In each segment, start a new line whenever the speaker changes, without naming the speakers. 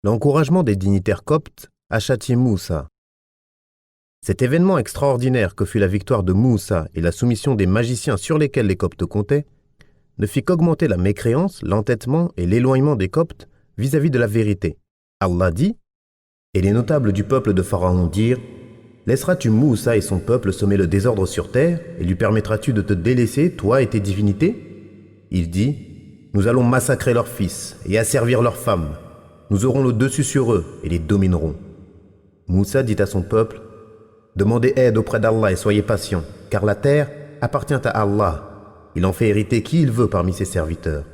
L'encouragement des dignitaires coptes à châtier Moussa. Cet événement extraordinaire que fut la victoire de Moussa et la soumission des magiciens sur lesquels les Coptes comptaient, ne fit qu'augmenter la mécréance, l'entêtement et l'éloignement des Coptes vis-à-vis de la vérité. Allah dit, et les notables du peuple de Pharaon dirent, « Laisseras-tu Moussa et son peuple semer le désordre sur terre et lui permettras-tu de te délaisser, toi et tes divinités ?» Il dit, « Nous allons massacrer leurs fils et asservir leurs femmes. Nous aurons le dessus sur eux et les dominerons. » Moussa dit à son peuple, « Demandez aide auprès d'Allah et soyez patients, car la terre appartient à Allah. Il en fait hériter qui il veut parmi ses serviteurs,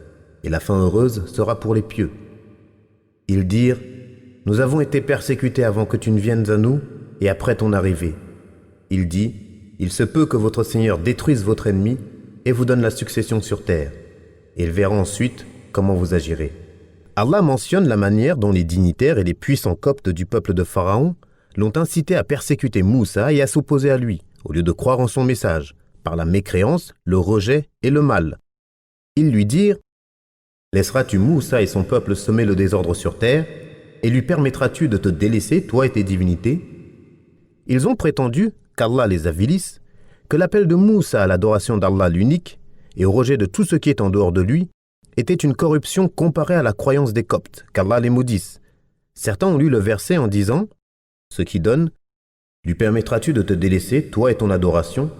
et la fin heureuse sera pour les pieux. » Ils dirent, « Nous avons été persécutés avant que tu ne viennes à nous et après ton arrivée. » Il dit, « Il se peut que votre Seigneur détruise votre ennemi et vous donne la succession sur terre. Et il verra ensuite comment vous agirez. » Allah mentionne la manière dont les dignitaires et les puissants coptes du peuple de Pharaon l'ont incité à persécuter Moussa et à s'opposer à lui, au lieu de croire en son message, par la mécréance, le rejet et le mal. Ils lui dirent, « Laisseras-tu Moussa et son peuple semer le désordre sur terre, et lui permettras-tu de te délaisser, toi et tes divinités ?» Ils ont prétendu qu'Allah les avilisse, que l'appel de Moussa à l'adoration d'Allah l'unique et au rejet de tout ce qui est en dehors de lui était une corruption comparée à la croyance des Coptes, qu'Allah les maudisse. Certains ont lu le verset en disant, ce qui donne, « Lui permettras-tu de te délaisser, toi et ton adoration ?»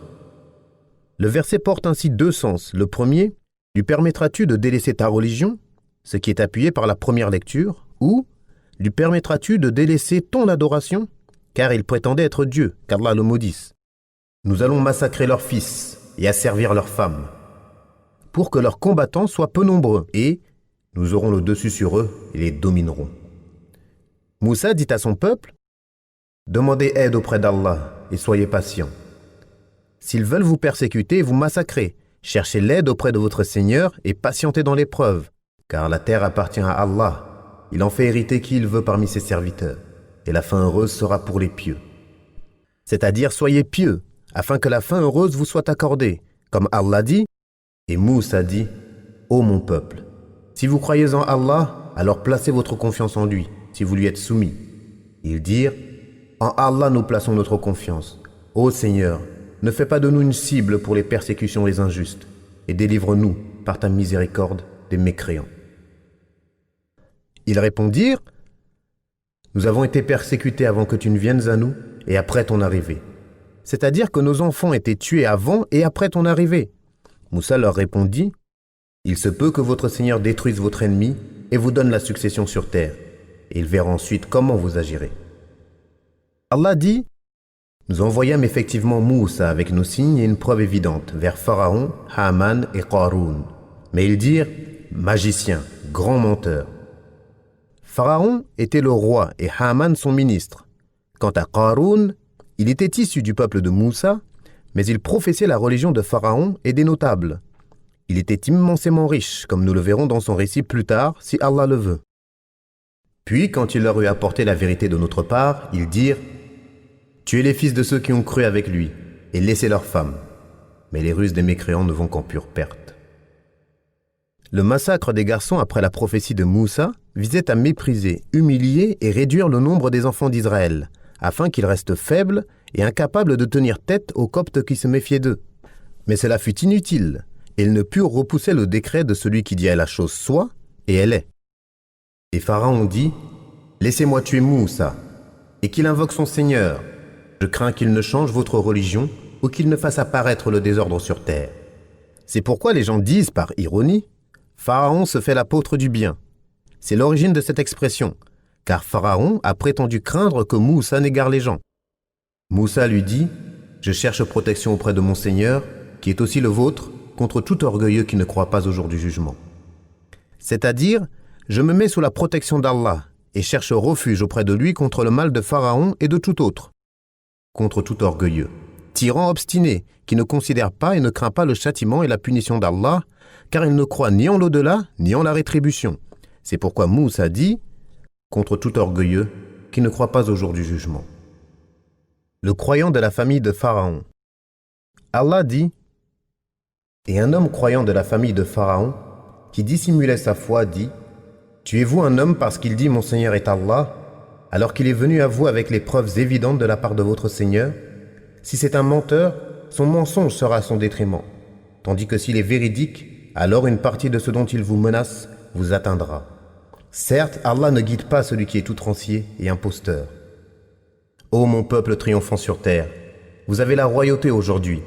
Le verset porte ainsi deux sens. Le premier, « Lui permettras-tu de délaisser ta religion ?» ce qui est appuyé par la première lecture, ou « Lui permettras-tu de délaisser ton adoration ?» car il prétendait être Dieu, qu'Allah le maudisse. Nous allons massacrer leurs fils et asservir leurs femmes, pour que leurs combattants soient peu nombreux, et nous aurons le dessus sur eux et les dominerons. Moussa dit à son peuple, « Demandez aide auprès d'Allah et soyez patients. S'ils veulent vous persécuter et vous massacrer, cherchez l'aide auprès de votre Seigneur et patientez dans l'épreuve, car la terre appartient à Allah. Il en fait hériter qui il veut parmi ses serviteurs, et la fin heureuse sera pour les pieux. » C'est-à-dire, soyez pieux, afin que la fin heureuse vous soit accordée, comme Allah dit. Et Moussa dit, « Ô mon peuple, si vous croyez en Allah, alors placez votre confiance en lui, si vous lui êtes soumis. » Ils dirent, « En Allah nous plaçons notre confiance. Ô Seigneur, ne fais pas de nous une cible pour les persécutions des injustes, et délivre-nous, par ta miséricorde, des mécréants. » Ils répondirent, « Nous avons été persécutés avant que tu ne viennes à nous, et après ton arrivée. C'est-à-dire que nos enfants étaient tués avant et après ton arrivée. » Moussa leur répondit, « Il se peut que votre Seigneur détruise votre ennemi et vous donne la succession sur terre, et il verra ensuite comment vous agirez. » Allah dit, « Nous envoyâmes effectivement Moussa avec nos signes et une preuve évidente vers Pharaon, Haman et Qaroun. Mais ils dirent, « Magicien, grand menteur. » Pharaon était le roi et Haman son ministre. Quant à Qaroun, il était issu du peuple de Moussa, mais il professait la religion de Pharaon et des notables. Il était immensément riche, comme nous le verrons dans son récit plus tard, si Allah le veut. Puis, quand il leur eut apporté la vérité de notre part, ils dirent, « Tuez les fils de ceux qui ont cru avec lui, et laissez leurs femmes. » Mais les ruses des mécréants ne vont qu'en pure perte. Le massacre des garçons après la prophétie de Moussa visait à mépriser, humilier et réduire le nombre des enfants d'Israël, afin qu'ils restent faibles et incapables de tenir tête aux Coptes qui se méfiaient d'eux. Mais cela fut inutile, et ils ne purent repousser le décret de celui qui dit à la chose soit, et elle est. Et Pharaon dit, « Laissez-moi tuer Moussa, et qu'il invoque son Seigneur. Je crains qu'il ne change votre religion, ou qu'il ne fasse apparaître le désordre sur terre. » C'est pourquoi les gens disent par ironie, « Pharaon se fait l'apôtre du bien. » C'est l'origine de cette expression, car Pharaon a prétendu craindre que Moussa n'égare les gens. Moussa lui dit, « Je cherche protection auprès de mon Seigneur, qui est aussi le vôtre, contre tout orgueilleux qui ne croit pas au jour du jugement. » C'est-à-dire, je me mets sous la protection d'Allah et cherche refuge auprès de lui contre le mal de Pharaon et de tout autre, contre tout orgueilleux, tyran obstiné, qui ne considère pas et ne craint pas le châtiment et la punition d'Allah, car il ne croit ni en l'au-delà, ni en la rétribution. C'est pourquoi Moussa dit, « Contre tout orgueilleux qui ne croit pas au jour du jugement. » Le croyant de la famille de Pharaon. Allah dit, « Et un homme croyant de la famille de Pharaon, qui dissimulait sa foi, dit, Tuez-vous un homme parce qu'il dit « Mon Seigneur est Allah » alors qu'il est venu à vous avec les preuves évidentes de la part de votre Seigneur? Si c'est un menteur, son mensonge sera à son détriment. Tandis que s'il est véridique, alors une partie de ce dont il vous menace vous atteindra. Certes, Allah ne guide pas celui qui est outrancier et imposteur. Ô mon peuple triomphant sur terre, vous avez la royauté aujourd'hui,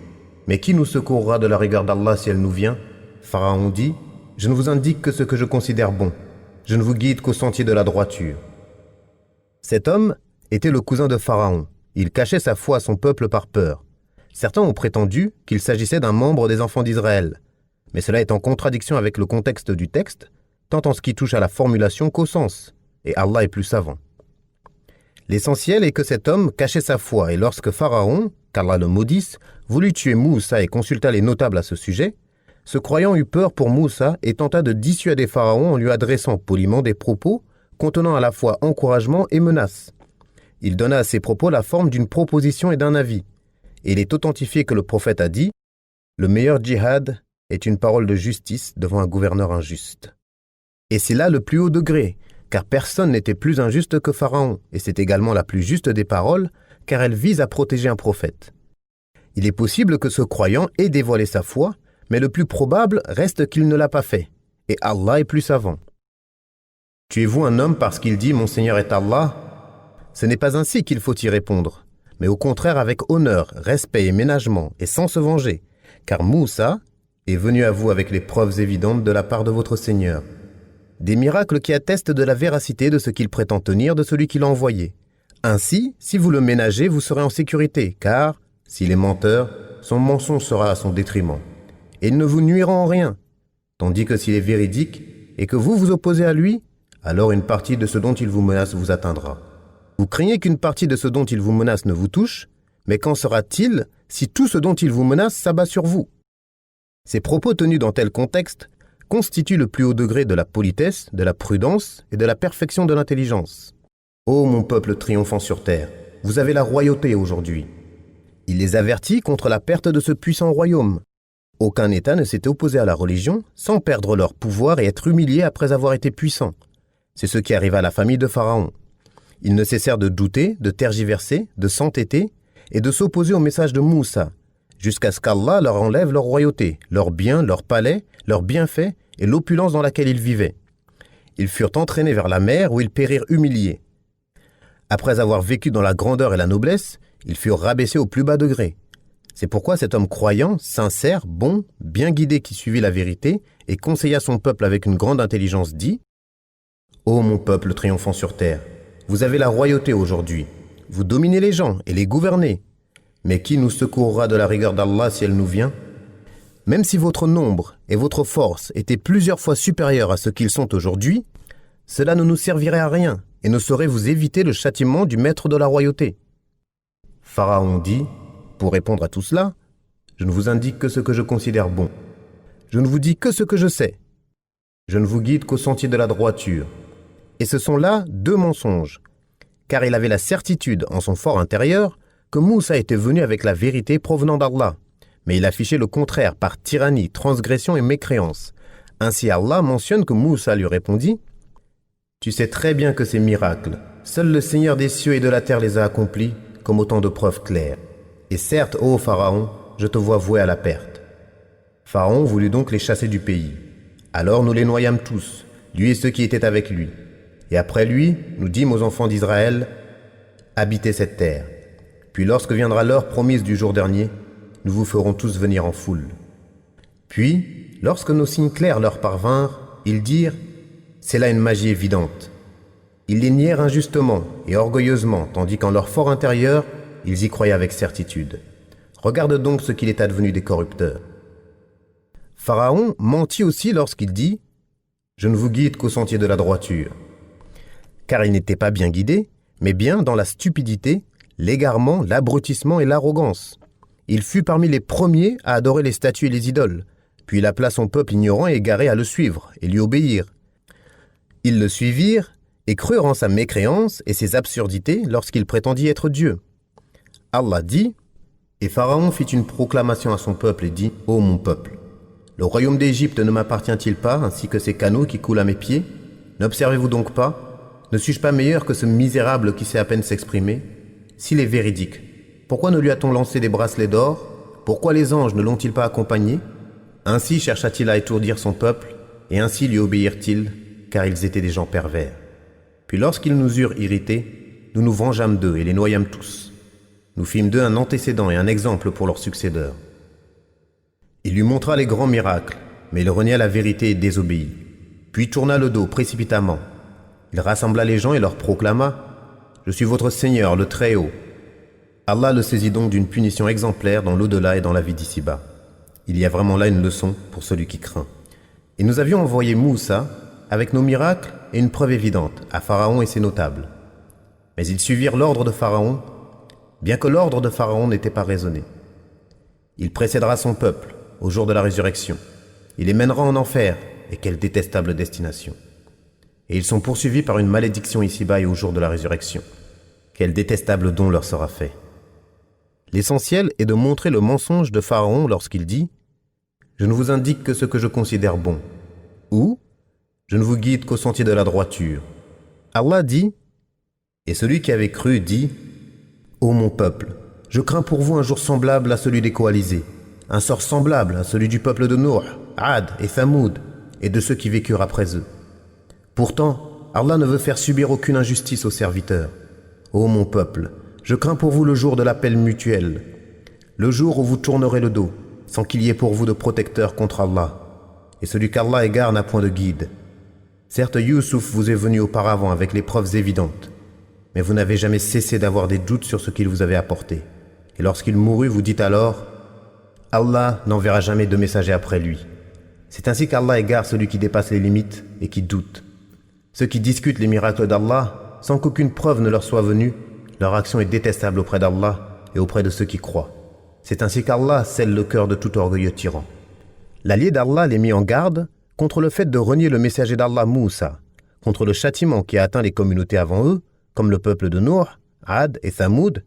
mais qui nous secourra de la rigueur d'Allah si elle nous vient? Pharaon dit, je ne vous indique que ce que je considère bon, je ne vous guide qu'au sentier de la droiture. Cet homme était le cousin de Pharaon. Il cachait sa foi à son peuple par peur. Certains ont prétendu qu'il s'agissait d'un membre des enfants d'Israël, mais cela est en contradiction avec le contexte du texte, tant en ce qui touche à la formulation qu'au sens, et Allah est plus savant. L'essentiel est que cet homme cachait sa foi, et lorsque Pharaon, qu'Allah le maudisse, voulut tuer Moussa et consulta les notables à ce sujet, ce croyant eut peur pour Moussa et tenta de dissuader Pharaon en lui adressant poliment des propos contenant à la fois encouragement et menace. Il donna à ces propos la forme d'une proposition et d'un avis, et il est authentifié que le prophète a dit « Le meilleur djihad est une parole de justice devant un gouverneur injuste. » Et c'est là le plus haut degré, car personne n'était plus injuste que Pharaon, et c'est également la plus juste des paroles, car elle vise à protéger un prophète. Il est possible que ce croyant ait dévoilé sa foi, mais le plus probable reste qu'il ne l'a pas fait, et Allah est plus savant. Tuez-vous un homme parce qu'il dit « Mon Seigneur est Allah » Ce n'est pas ainsi qu'il faut y répondre, mais au contraire avec honneur, respect et ménagement, et sans se venger, car Moussa est venu à vous avec les preuves évidentes de la part de votre Seigneur. Des miracles qui attestent de la véracité de ce qu'il prétend tenir de celui qui l'a envoyé. Ainsi, si vous le ménagez, vous serez en sécurité, car, s'il est menteur, son mensonge sera à son détriment, et il ne vous nuira en rien, tandis que s'il est véridique, et que vous vous opposez à lui, alors une partie de ce dont il vous menace vous atteindra. Vous craignez qu'une partie de ce dont il vous menace ne vous touche, mais qu'en sera-t-il si tout ce dont il vous menace s'abat sur vous? Ces propos tenus dans tel contexte constituent le plus haut degré de la politesse, de la prudence et de la perfection de l'intelligence. Ô mon peuple triomphant sur terre, vous avez la royauté aujourd'hui. Il les avertit contre la perte de ce puissant royaume. Aucun État ne s'était opposé à la religion sans perdre leur pouvoir et être humilié après avoir été puissant. C'est ce qui arriva à la famille de Pharaon. Ils ne cessèrent de douter, de tergiverser, de s'entêter et de s'opposer au message de Moussa, jusqu'à ce qu'Allah leur enlève leur royauté, leurs biens, leurs palais, leurs bienfaits et l'opulence dans laquelle ils vivaient. Ils furent entraînés vers la mer où ils périrent humiliés. Après avoir vécu dans la grandeur et la noblesse, ils furent rabaissés au plus bas degré. C'est pourquoi cet homme croyant, sincère, bon, bien guidé qui suivit la vérité et conseilla son peuple avec une grande intelligence dit « Ô mon peuple triomphant sur terre, vous avez la royauté aujourd'hui, vous dominez les gens et les gouvernez. Mais qui nous secourra de la rigueur d'Allah si elle nous vient? Même si votre nombre et votre force étaient plusieurs fois supérieurs à ce qu'ils sont aujourd'hui, cela ne nous servirait à rien et ne saurait vous éviter le châtiment du maître de la royauté. » Pharaon dit, pour répondre à tout cela, « Je ne vous indique que ce que je considère bon. Je ne vous dis que ce que je sais. Je ne vous guide qu'au sentier de la droiture. » Et ce sont là deux mensonges, car il avait la certitude en son fort intérieur que Moussa était venu avec la vérité provenant d'Allah, mais il affichait le contraire par tyrannie, transgression et mécréance. Ainsi Allah mentionne que Moussa lui répondit « Tu sais très bien que ces miracles, seul le Seigneur des cieux et de la terre les a accomplis comme autant de preuves claires. Et certes, ô Pharaon, je te vois voué à la perte. » Pharaon voulut donc les chasser du pays. Alors nous les noyâmes tous, lui et ceux qui étaient avec lui. Et après lui, nous dîmes aux enfants d'Israël, « Habitez cette terre. Puis lorsque viendra l'heure promise du jour dernier, nous vous ferons tous venir en foule. » Puis, lorsque nos signes clairs leur parvinrent, ils dirent, « C'est là une magie évidente. » Ils les nièrent injustement et orgueilleusement, tandis qu'en leur fort intérieur, ils y croyaient avec certitude. Regarde donc ce qu'il est advenu des corrupteurs. Pharaon mentit aussi lorsqu'il dit, « Je ne vous guide qu'au sentier de la droiture. » Car il n'était pas bien guidé, mais bien dans la stupidité, l'égarement, l'abrutissement et l'arrogance. Il fut parmi les premiers à adorer les statues et les idoles, puis il appela son peuple ignorant et égaré à le suivre et lui obéir. Ils le suivirent et crurent en sa mécréance et ses absurdités lorsqu'il prétendit être Dieu. Allah dit, et Pharaon fit une proclamation à son peuple et dit, « Ô mon peuple, le royaume d'Égypte ne m'appartient-il pas ainsi que ces canaux qui coulent à mes pieds ? N'observez-vous donc pas? Ne suis-je pas meilleur que ce misérable qui sait à peine s'exprimer? S'il est véridique, pourquoi ne lui a-t-on lancé des bracelets d'or? Pourquoi les anges ne l'ont-ils pas accompagné? Ainsi chercha-t-il à étourdir son peuple, et ainsi lui obéirent-ils, car ils étaient des gens pervers. Puis lorsqu'ils nous eurent irrités, nous nous vengeâmes d'eux et les noyâmes tous. Nous fîmes d'eux un antécédent et un exemple pour leurs successeurs. Il lui montra les grands miracles, mais il renia la vérité et désobéit. Puis tourna le dos précipitamment. Il rassembla les gens et leur proclama « Je suis votre Seigneur, le Très-Haut ». Allah le saisit donc d'une punition exemplaire dans l'au-delà et dans la vie d'ici-bas. Il y a vraiment là une leçon pour celui qui craint. Et nous avions envoyé Moussa, avec nos miracles et une preuve évidente, à Pharaon et ses notables. Mais ils suivirent l'ordre de Pharaon, bien que l'ordre de Pharaon n'était pas raisonné. Il précédera son peuple au jour de la résurrection. Il les mènera en enfer, et quelle détestable destination. Et ils sont poursuivis par une malédiction ici-bas et au jour de la résurrection. Quel détestable don leur sera fait. L'essentiel est de montrer le mensonge de Pharaon lorsqu'il dit « Je ne vous indique que ce que je considère bon » ou « Je ne vous guide qu'au sentier de la droiture ». Allah dit « Et celui qui avait cru dit « Ô mon peuple, je crains pour vous un jour semblable à celui des coalisés, un sort semblable à celui du peuple de Nuh, Ad et Thamoud, et de ceux qui vécurent après eux. Pourtant, Allah ne veut faire subir aucune injustice aux serviteurs. Ô mon peuple, je crains pour vous le jour de l'appel mutuel, le jour où vous tournerez le dos, sans qu'il y ait pour vous de protecteur contre Allah. Et celui qu'Allah égare n'a point de guide. Certes, Youssouf vous est venu auparavant avec les preuves évidentes, mais vous n'avez jamais cessé d'avoir des doutes sur ce qu'il vous avait apporté. Et lorsqu'il mourut, vous dites alors « Allah n'enverra jamais de messager après lui ». C'est ainsi qu'Allah égare celui qui dépasse les limites et qui doute. Ceux qui discutent les miracles d'Allah, sans qu'aucune preuve ne leur soit venue, leur action est détestable auprès d'Allah et auprès de ceux qui croient. C'est ainsi qu'Allah scelle le cœur de tout orgueilleux tyran. L'allié d'Allah les mit en garde contre le fait de renier le messager d'Allah Moussa, contre le châtiment qui a atteint les communautés avant eux, comme le peuple de Nuh, Ad et Thamoud,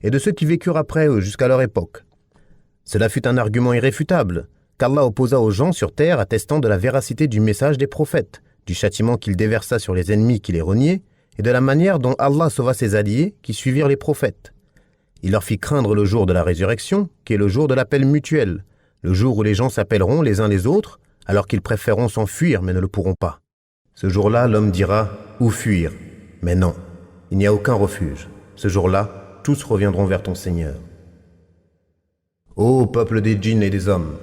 et de ceux qui vécurent après eux jusqu'à leur époque. Cela fut un argument irréfutable, qu'Allah opposa aux gens sur terre attestant de la véracité du message des prophètes, du châtiment qu'il déversa sur les ennemis qui les reniaient, et de la manière dont Allah sauva ses alliés qui suivirent les prophètes. Il leur fit craindre le jour de la résurrection, qui est le jour de l'appel mutuel, le jour où les gens s'appelleront les uns les autres, alors qu'ils préféreront s'enfuir mais ne le pourront pas. Ce jour-là, l'homme dira « Où fuir ?» Mais non, il n'y a aucun refuge. Ce jour-là, tous reviendront vers ton Seigneur. Ô peuple des djinns et des hommes,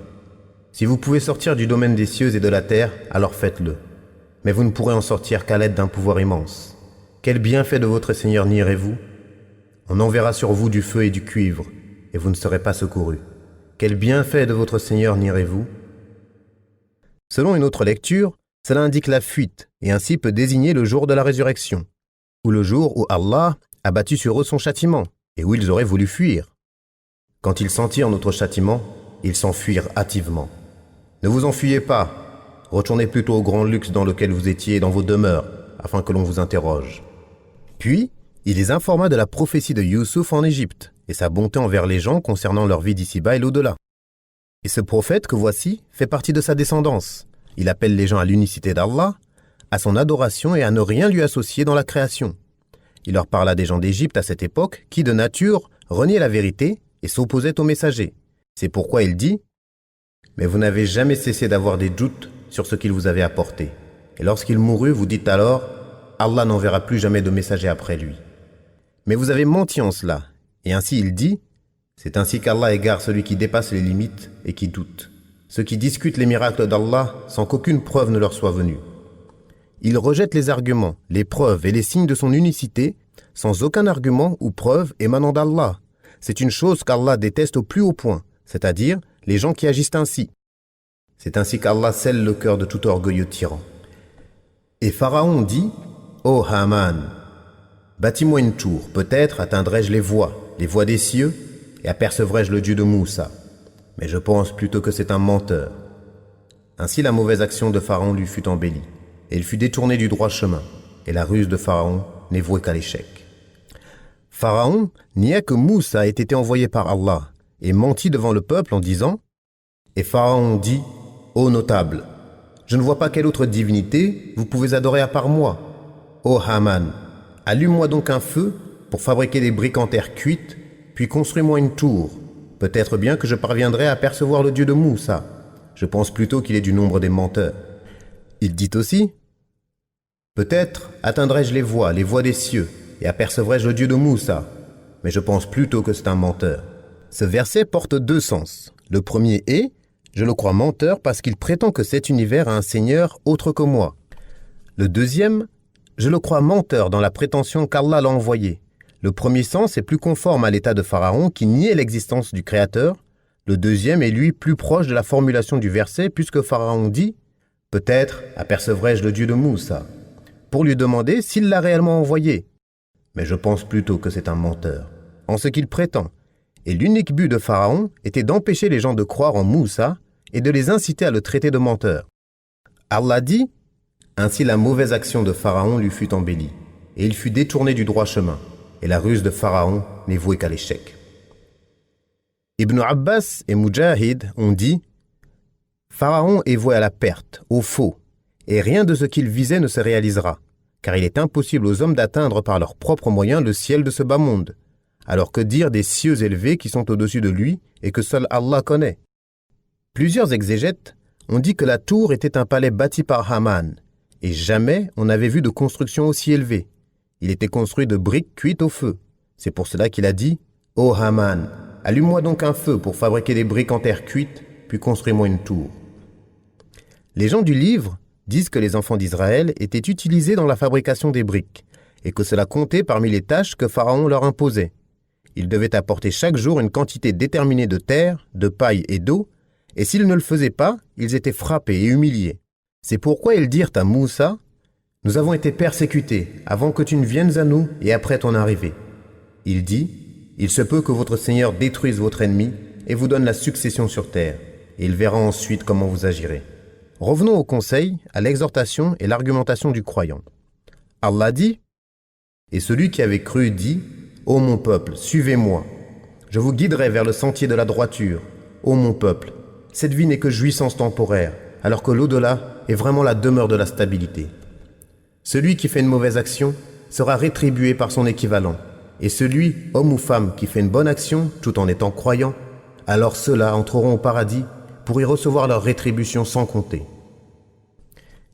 si vous pouvez sortir du domaine des cieux et de la terre, alors faites-le. Mais vous ne pourrez en sortir qu'à l'aide d'un pouvoir immense. Quel bienfait de votre Seigneur nierez-vous? On enverra sur vous du feu et du cuivre, et vous ne serez pas secourus. Quel bienfait de votre Seigneur nierez-vous? Selon une autre lecture, cela indique la fuite, et ainsi peut désigner le jour de la résurrection, ou le jour où Allah a battu sur eux son châtiment, et où ils auraient voulu fuir. Quand ils sentirent notre châtiment, ils s'enfuirent hâtivement. Ne vous enfuyez pas, retournez plutôt au grand luxe dans lequel vous étiez dans vos demeures, afin que l'on vous interroge. Puis, il les informa de la prophétie de Youssouf en Égypte, et sa bonté envers les gens concernant leur vie d'ici-bas et l'au-delà. Et ce prophète que voici fait partie de sa descendance. Il appelle les gens à l'unicité d'Allah, à son adoration et à ne rien lui associer dans la création. Il leur parla des gens d'Égypte à cette époque qui, de nature, reniaient la vérité et s'opposaient aux messagers. C'est pourquoi il dit « Mais vous n'avez jamais cessé d'avoir des doutes sur ce qu'il vous avait apporté. Et lorsqu'il mourut, vous dites alors « Allah n'enverra plus jamais de messager après lui. » Mais vous avez menti en cela. Et ainsi il dit « C'est ainsi qu'Allah égare celui qui dépasse les limites et qui doute. Ceux qui discutent les miracles d'Allah sans qu'aucune preuve ne leur soit venue. Ils rejettent les arguments, les preuves et les signes de son unicité sans aucun argument ou preuve émanant d'Allah. C'est une chose qu'Allah déteste au plus haut point, c'est-à-dire les gens qui agissent ainsi. C'est ainsi qu'Allah scelle le cœur de tout orgueilleux tyran. Et Pharaon dit « Ô Haman, bâtis-moi une tour, peut-être atteindrai-je les voies des cieux, et apercevrai-je le Dieu de Moussa. Mais je pense plutôt que c'est un menteur. » Ainsi la mauvaise action de Pharaon lui fut embellie, et il fut détourné du droit chemin, et la ruse de Pharaon n'est vouée qu'à l'échec. Pharaon nia que Moussa ait été envoyé par Allah, et mentit devant le peuple en disant « Et Pharaon dit, ô notables, Je ne vois pas quelle autre divinité vous pouvez adorer à part moi. Ô Haman, allume-moi donc un feu pour fabriquer des briques en terre cuite, puis construis-moi une tour. Peut-être bien que je parviendrai à apercevoir le Dieu de Moussa. Je pense plutôt qu'il est du nombre des menteurs. Il dit aussi, peut-être atteindrai-je les voies des cieux, et apercevrai-je le Dieu de Moussa. Mais je pense plutôt que c'est un menteur. Ce verset porte deux sens. Le premier est, je le crois menteur parce qu'il prétend que cet univers a un Seigneur autre que moi. Le deuxième, je le crois menteur dans la prétention qu'Allah l'a envoyé. Le premier sens est plus conforme à l'état de Pharaon qui niait l'existence du Créateur. Le deuxième est lui plus proche de la formulation du verset puisque Pharaon dit « Peut-être apercevrai-je le Dieu de Moussa » pour lui demander s'il l'a réellement envoyé. Mais je pense plutôt que c'est un menteur, en ce qu'il prétend. Et l'unique but de Pharaon était d'empêcher les gens de croire en Moussa et de les inciter à le traiter de menteur. Allah dit « Ainsi la mauvaise action de Pharaon lui fut embellie, et il fut détourné du droit chemin, et la ruse de Pharaon n'est vouée qu'à l'échec. » Ibn Abbas et Mujahid ont dit « Pharaon est voué à la perte, au faux, et rien de ce qu'il visait ne se réalisera, car il est impossible aux hommes d'atteindre par leurs propres moyens le ciel de ce bas monde. Alors que dire des cieux élevés qui sont au-dessus de lui et que seul Allah connaît ?» Plusieurs exégètes ont dit que la tour était un palais bâti par Haman, et jamais on n'avait vu de construction aussi élevée. Il était construit de briques cuites au feu. C'est pour cela qu'il a dit « Ô Haman, allume-moi donc un feu pour fabriquer des briques en terre cuite, puis construis-moi une tour. » Les gens du livre disent que les enfants d'Israël étaient utilisés dans la fabrication des briques, et que cela comptait parmi les tâches que Pharaon leur imposait. Ils devaient apporter chaque jour une quantité déterminée de terre, de paille et d'eau, et s'ils ne le faisaient pas, ils étaient frappés et humiliés. C'est pourquoi ils dirent à Moussa, « Nous avons été persécutés avant que tu ne viennes à nous et après ton arrivée. » Il dit, « Il se peut que votre Seigneur détruise votre ennemi et vous donne la succession sur terre, et il verra ensuite comment vous agirez. » Revenons au conseil, à l'exhortation et l'argumentation du croyant. Allah dit, « Et celui qui avait cru dit, « Ô mon peuple, suivez-moi. Je vous guiderai vers le sentier de la droiture. Ô mon peuple, cette vie n'est que jouissance temporaire, alors que l'au-delà est vraiment la demeure de la stabilité. Celui qui fait une mauvaise action sera rétribué par son équivalent, et celui, homme ou femme, qui fait une bonne action tout en étant croyant, alors ceux-là entreront au paradis pour y recevoir leur rétribution sans compter. »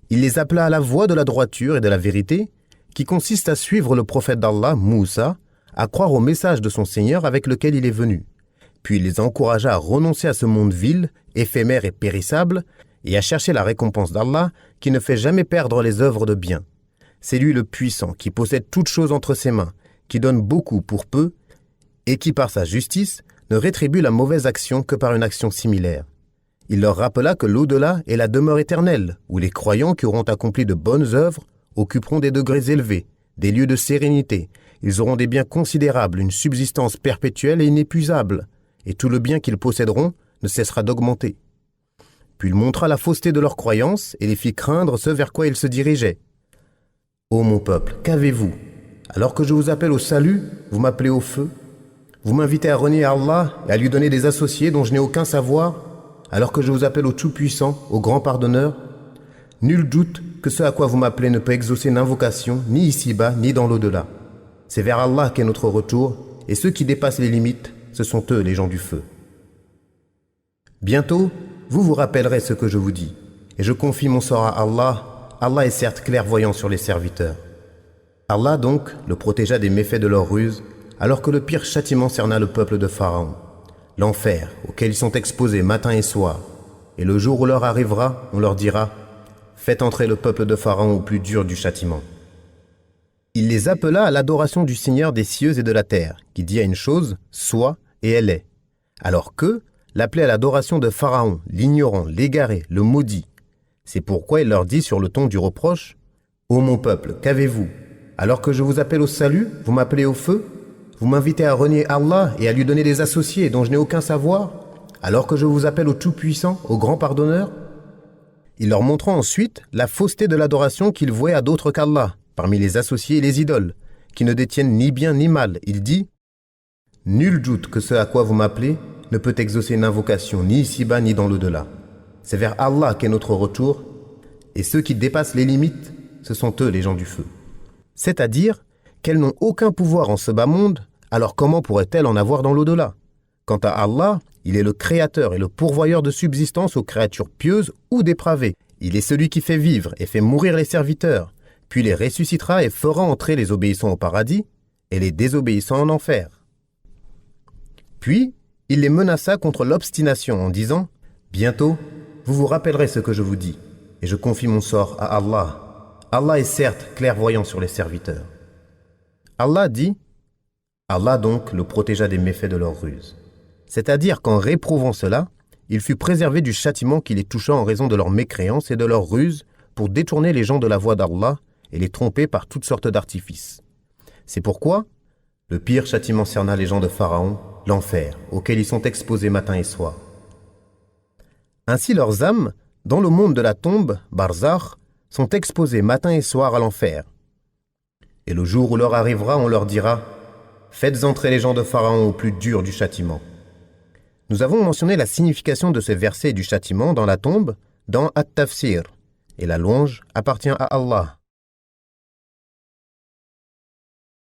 Il les appela à la voie de la droiture et de la vérité, qui consiste à suivre le prophète d'Allah, Moussa, à croire au message de son Seigneur avec lequel il est venu. Puis il les encouragea à renoncer à ce monde vil, éphémère et périssable, et à chercher la récompense d'Allah qui ne fait jamais perdre les œuvres de bien. C'est lui le puissant qui possède toutes choses entre ses mains, qui donne beaucoup pour peu, et qui par sa justice ne rétribue la mauvaise action que par une action similaire. Il leur rappela que l'au-delà est la demeure éternelle, où les croyants qui auront accompli de bonnes œuvres occuperont des degrés élevés, des lieux de sérénité, ils auront des biens considérables, une subsistance perpétuelle et inépuisable, et tout le bien qu'ils posséderont ne cessera d'augmenter. Puis il montra la fausseté de leurs croyances et les fit craindre ce vers quoi ils se dirigeaient. « Ô mon peuple, qu'avez-vous? Alors que je vous appelle au salut, vous m'appelez au feu? Vous m'invitez à renier Allah et à lui donner des associés dont je n'ai aucun savoir, alors que je vous appelle au Tout-Puissant, au Grand Pardonneur? Nul doute que ce à quoi vous m'appelez ne peut exaucer une invocation, ni ici-bas, ni dans l'au-delà. C'est vers Allah qu'est notre retour, et ceux qui dépassent les limites, ce sont eux les gens du feu. Bientôt, vous vous rappellerez ce que je vous dis, et je confie mon sort à Allah. Allah est certes clairvoyant sur les serviteurs. » Allah donc le protégea des méfaits de leur ruse, alors que le pire châtiment cerna le peuple de Pharaon, l'enfer auquel ils sont exposés matin et soir. Et le jour où l'heure arrivera, on leur dira « Faites entrer le peuple de Pharaon au plus dur du châtiment. » Il les appela à l'adoration du Seigneur des cieux et de la terre, qui dit à une chose « Sois » et elle est, alors qu'eux l'appelaient à l'adoration de Pharaon, l'ignorant, l'égaré, le maudit. C'est pourquoi il leur dit sur le ton du reproche « Ô mon peuple, qu'avez-vous? Alors que je vous appelle au salut, vous m'appelez au feu? Vous m'invitez à renier Allah et à lui donner des associés dont je n'ai aucun savoir, alors que je vous appelle au Tout-Puissant, au Grand Pardonneur ?» Il leur montra ensuite la fausseté de l'adoration qu'ils vouaient à d'autres qu'Allah, parmi les associés et les idoles, qui ne détiennent ni bien ni mal. Il dit « Nul doute que ce à quoi vous m'appelez ne peut exaucer une invocation ni ici-bas ni dans l'au-delà. C'est vers Allah qu'est notre retour. et ceux qui dépassent les limites, ce sont eux les gens du feu. C'est-à-dire qu'elles n'ont aucun pouvoir en ce bas monde, alors comment pourraient-elles en avoir dans l'au-delà? Quant à Allah, il est le créateur et le pourvoyeur de subsistance aux créatures pieuses ou dépravées. Il est celui qui fait vivre et fait mourir les serviteurs, puis les ressuscitera et fera entrer les obéissants au paradis et les désobéissants en enfer. Puis, il les menaça contre l'obstination en disant « Bientôt, vous vous rappellerez ce que je vous dis, et je confie mon sort à Allah. Allah est certes clairvoyant sur les serviteurs. » Allah dit « Allah donc le protégea des méfaits de leur ruse. » C'est-à-dire qu'en réprouvant cela, il fut préservé du châtiment qui les toucha en raison de leur mécréance et de leur ruse pour détourner les gens de la voie d'Allah et les tromper par toutes sortes d'artifices. C'est pourquoi le pire châtiment cerna les gens de Pharaon, l'enfer, auquel ils sont exposés matin et soir. Ainsi leurs âmes, dans le monde de la tombe, Barzakh, sont exposées matin et soir à l'enfer. Et le jour où leur arrivera, on leur dira « Faites entrer les gens de Pharaon au plus dur du châtiment. » Nous avons mentionné la signification de ce verset du châtiment dans la tombe, dans At-Tafsir, et la louange appartient à Allah.